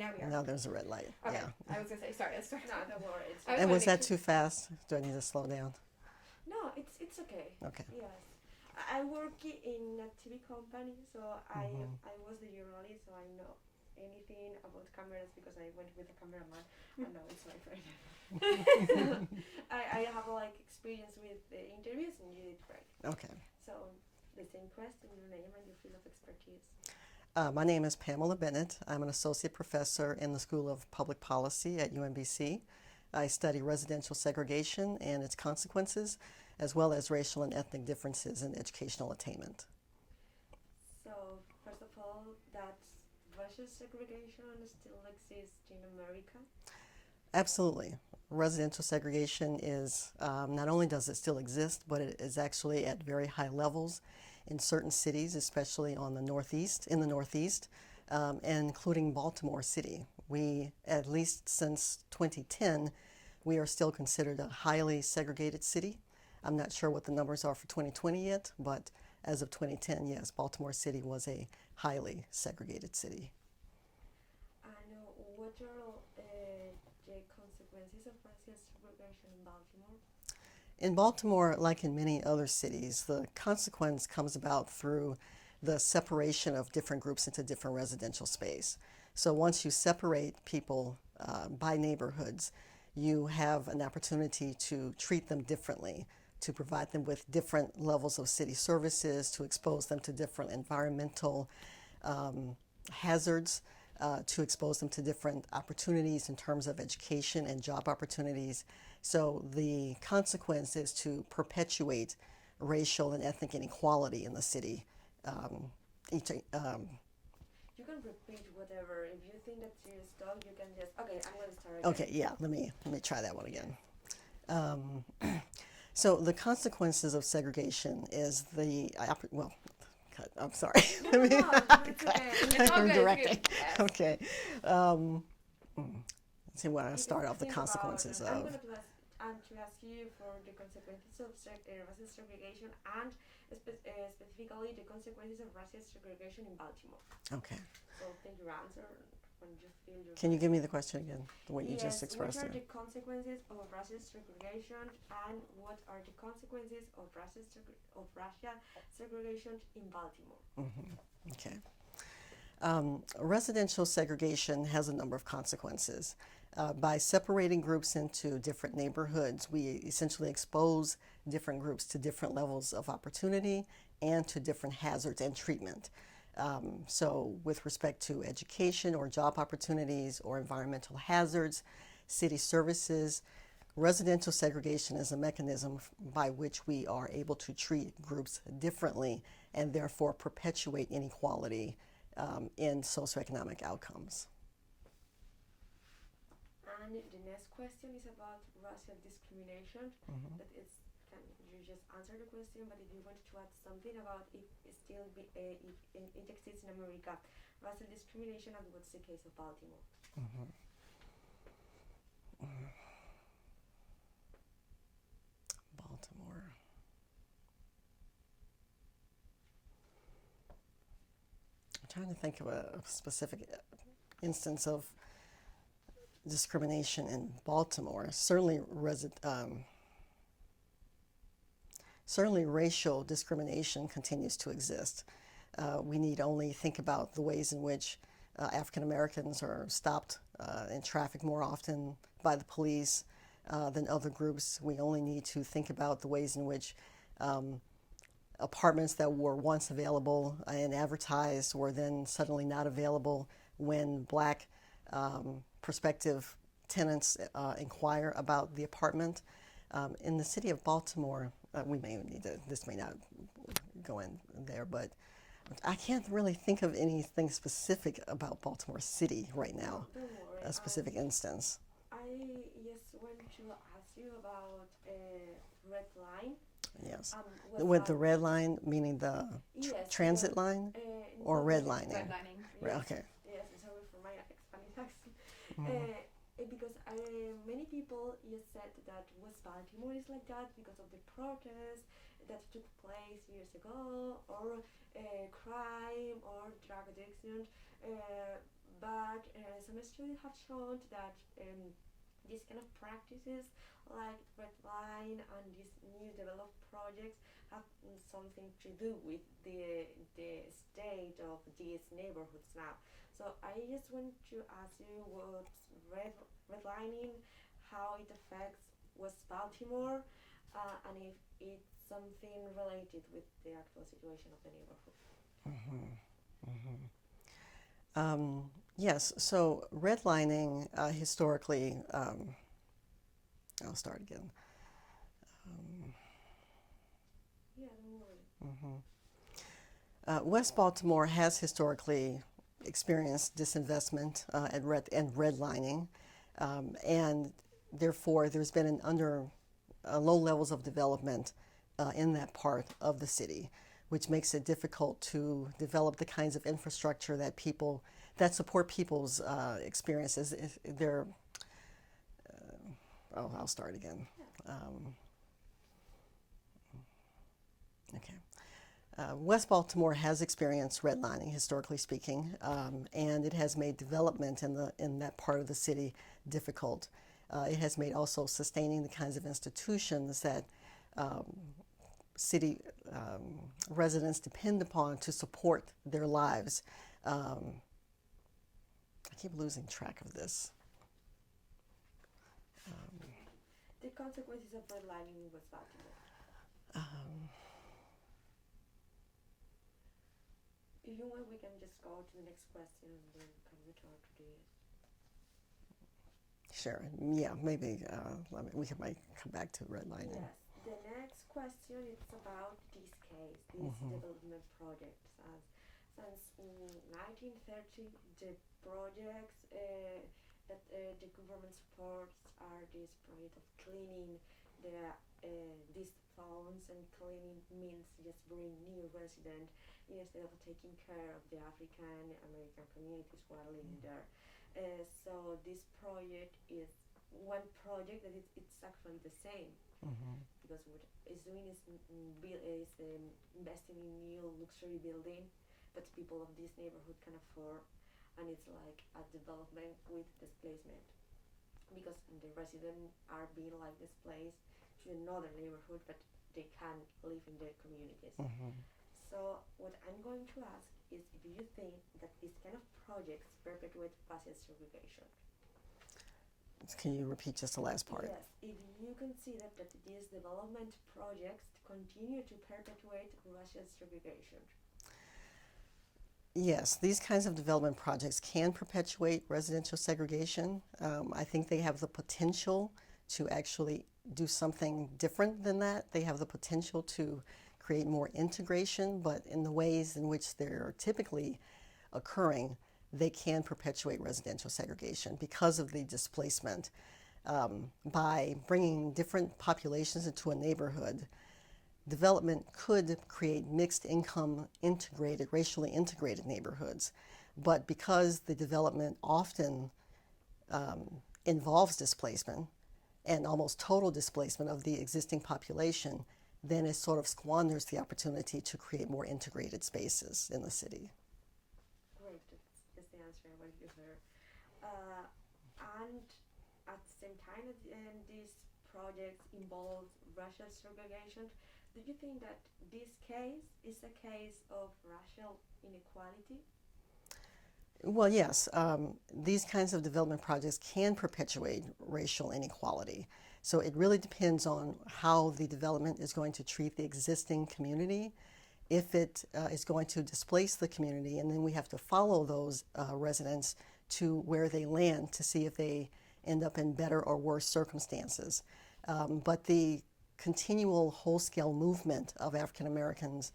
now we are. Now there's a red light. Okay. Yeah. I was gonna say sorry. Let's start. No, don't worry. It's I was And was gonna that too fast? Do I need to slow down? No, it's okay. Okay. Yes. I work in a TV company, so Mhm. I was the journalist, so I know anything about cameras because I went with a cameraman, and now it's my friend. I have like experience with the interviews, and you did great. Okay. So the same question, your name and your field of expertise. My name is Pamela Bennet. I'm an associate professor in the School of Public Policy at UMBC. I study residential segregation and its consequences, as well as racial and ethnic differences in educational attainment. So first of all, that racial segregation still exists in America. Absolutely. Residential segregation is, not only does it still exist, but it is actually at very high levels in certain cities, especially on the Northeast, in the Northeast, and including Baltimore City. We, at least since 2010, we are still considered a highly segregated city. I'm not sure what the numbers are for 2020 yet, but as of 2010, yes, Baltimore City was a highly segregated city. And what are the consequences of racial segregation in Baltimore? In Baltimore, like in many other cities, the consequence comes about through the separation of different groups into different residential space. So once you separate people by neighborhoods, you have an opportunity to treat them differently, to provide them with different levels of city services, to expose them to different environmental hazards, to expose them to different opportunities in terms of education and job opportunities. So the consequence is to perpetuate racial and ethnic inequality in the city. You can repeat whatever. If you think that you stop, you can just. Okay, I'm going to start again. Okay, yeah, let me try that one again. So the consequences of segregation is well, I'm sorry. No, it's okay. It's all I'm good, directing. it's good. Yes. Okay. Let's see when I You start can off the think consequences about, I'm of. going to ask you for the consequences of racial segregation and specifically the consequences of racial segregation in Baltimore. Okay. So take your answer when you feel your. Can you give me the question again? The way you just Yes, expressed what are it. the consequences of racial segregation and what are the consequences of racial segregation in Baltimore? Okay. Residential segregation has a number of consequences. By separating groups into different neighborhoods, we essentially expose different groups to different levels of opportunity and to different hazards and treatment. So with respect to education or job opportunities or environmental hazards, city services, residential segregation is a mechanism by which we are able to treat groups differently and therefore perpetuate inequality in socioeconomic outcomes. And the next question is about racial discrimination. That is, can you just answer the question? But if you want to add something about if it exists in America, racial discrimination, and what's the case of Baltimore? Baltimore. I'm trying to think of a specific instance of discrimination in Baltimore. Certainly, certainly racial discrimination continues to exist. We need only think about the ways in which African Americans are stopped in traffic more often by the police than other groups. We only need to think about the ways in which apartments that were once available and advertised were then suddenly not available when black prospective tenants inquire about the apartment. In the city of Baltimore, we may need to, this may not go in there, but I can't really think of anything specific about Baltimore City right now, Don't worry. a specific instance. I just want to ask you about red line. Yes. What's With the that? red line, meaning the Yes, transit because, line or no, redlining? Redlining. Right, okay. Yes, sorry for my Spanish accent. Because many people just said that West Baltimore is like that because of the protests that took place years ago, or crime or drug addiction. but some studies have shown that these kind of practices like redline and these new developed projects have something to do with the state of these neighborhoods now. So I just want to ask you what's redlining, how it affects West Baltimore, and if it's something related with the actual situation of the neighborhood. Yes, so redlining historically, I'll start again. Yeah, don't worry. West Baltimore has historically experienced disinvestment and redlining, and therefore there's been low levels of development in that part of the city, which makes it difficult to develop the kinds of infrastructure that support people's experiences. I'll start again. Okay. West Baltimore has experienced redlining, historically speaking, and it has made development in that part of the city difficult. It has made also sustaining the kinds of institutions that city residents depend upon to support their lives. I keep losing track of this. The consequences of redlining in West Baltimore. If you want, we can just go to the next question and then can return to this. Sure. Yeah, maybe we might come back to redlining. Yes. The next question is about this case, this development project. Since 1930, the projects that the government supports are this project of cleaning these towns, and cleaning means just bring new residents instead of taking care of the African American communities who are living there. So this project is one project that it's actually the same, because what it's doing is investing in new luxury building that people of this neighborhood can afford, and it's like a development with displacement, because the residents are being like displaced to another neighborhood, but they can live in their communities. So what I'm going to ask is if you think that these kind of projects perpetuate racial segregation. Can you repeat just the last part? Yes, if you consider that these development projects continue to perpetuate racial segregation. Yes, these kinds of development projects can perpetuate residential segregation. I think they have the potential to actually do something different than that. They have the potential to create more integration, but in the ways in which they're typically occurring, they can perpetuate residential segregation because of the displacement. By bringing different populations into a neighborhood, development could create mixed income, racially integrated neighborhoods. But because the development often involves displacement and almost total displacement of the existing population, then it sort of squanders the opportunity to create more integrated spaces in the city. Great, that's the answer I wanted to hear. And at the same time, these projects involve racial segregation. Do you think that this case is a case of racial inequality? Well, yes, these kinds of development projects can perpetuate racial inequality. So it really depends on how the development is going to treat the existing community. If it is going to displace the community, and then we have to follow those residents to where they land to see if they end up in better or worse circumstances. But the continual whole-scale movement of African Americans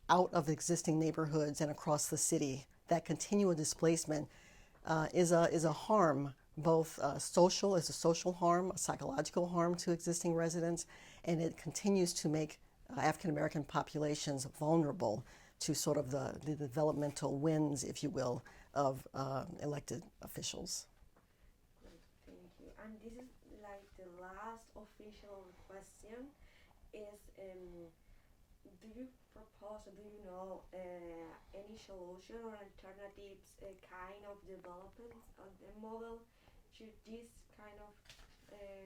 out of existing neighborhoods and across the city, that continual displacement is a harm, both social, as a social harm, a psychological harm to existing residents, and it continues to make African American populations vulnerable to sort of the developmental winds, if you will, of elected officials. Great, thank you. And this is like the last official question is, do you proposal, do you know any solution or alternatives kind of developments of the model to this kind of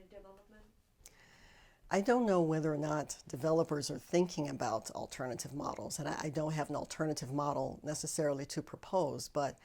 development? I don't know whether or not developers are thinking about alternative models, and I don't have an alternative model necessarily to propose, but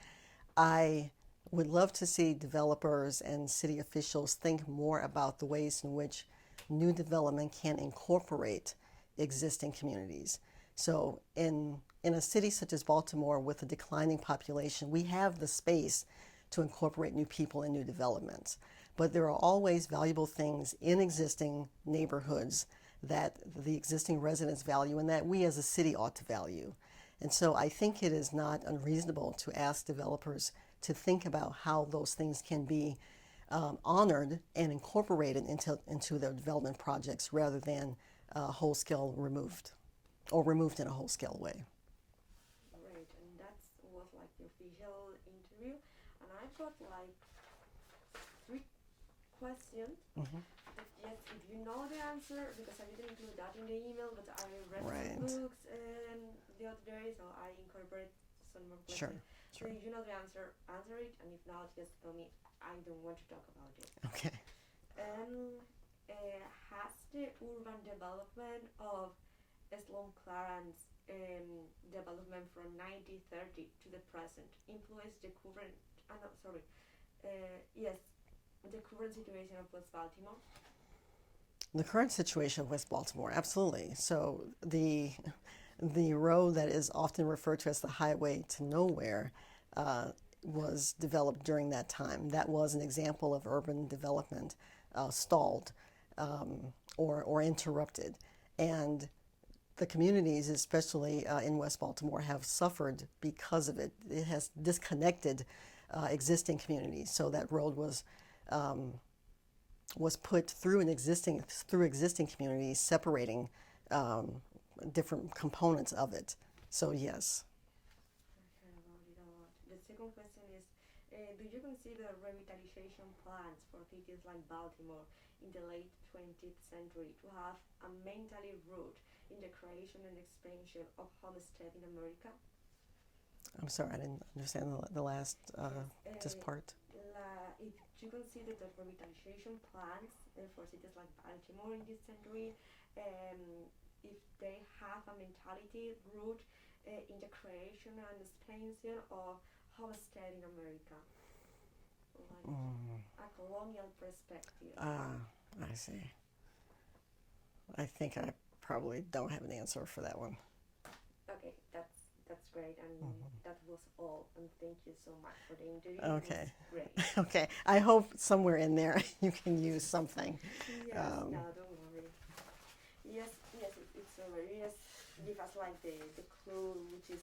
I would love to see developers and city officials think more about the ways in which new development can incorporate existing communities. So in a city such as Baltimore with a declining population, we have the space to incorporate new people and new developments. But there are always valuable things in existing neighborhoods that the existing residents value and that we as a city ought to value. And so I think it is not unreasonable to ask developers to think about how those things can be honored and incorporated into their development projects rather than whole scale removed or removed in a whole scale way. Great, and that was like the official interview, and I've got like 3 questions. Mm-hmm. But yes, if you know the answer, because I didn't include that in the email, but I read Right. some books the other day, so I incorporate some more questions. Sure. So if you know the answer, answer it, and if not, just tell me I don't want to talk about it. Okay. Has the urban development of Sloan Clarence development from 1930 to the present influenced the current? No, sorry. Yes, the current situation of West Baltimore. The current situation of West Baltimore, absolutely. So the road that is often referred to as the highway to nowhere was developed during that time. That was an example of urban development stalled or interrupted. And the communities, especially in West Baltimore, have suffered because of it. It has disconnected existing communities. So that road was put through existing communities, separating different components of it. So yes. I heard about it a lot. The second question is, do you consider revitalization plans for cities like Baltimore in the late 20th century to have a mentally root in the creation and expansion of homestead in America? I'm sorry, I didn't understand the last just part. If you consider that revitalization plans for cities like Baltimore in this century, if they have a mentality root in the creation and expansion of homestead in America, like a colonial perspective. I see. I think I probably don't have an answer for that one. Okay, that's great, and that was all. And thank you so much for the interview. Okay. It was great. Okay. I hope somewhere in there you can use something. Yes, no, don't worry. Yes, it's already. Yes, give us like the clue, which is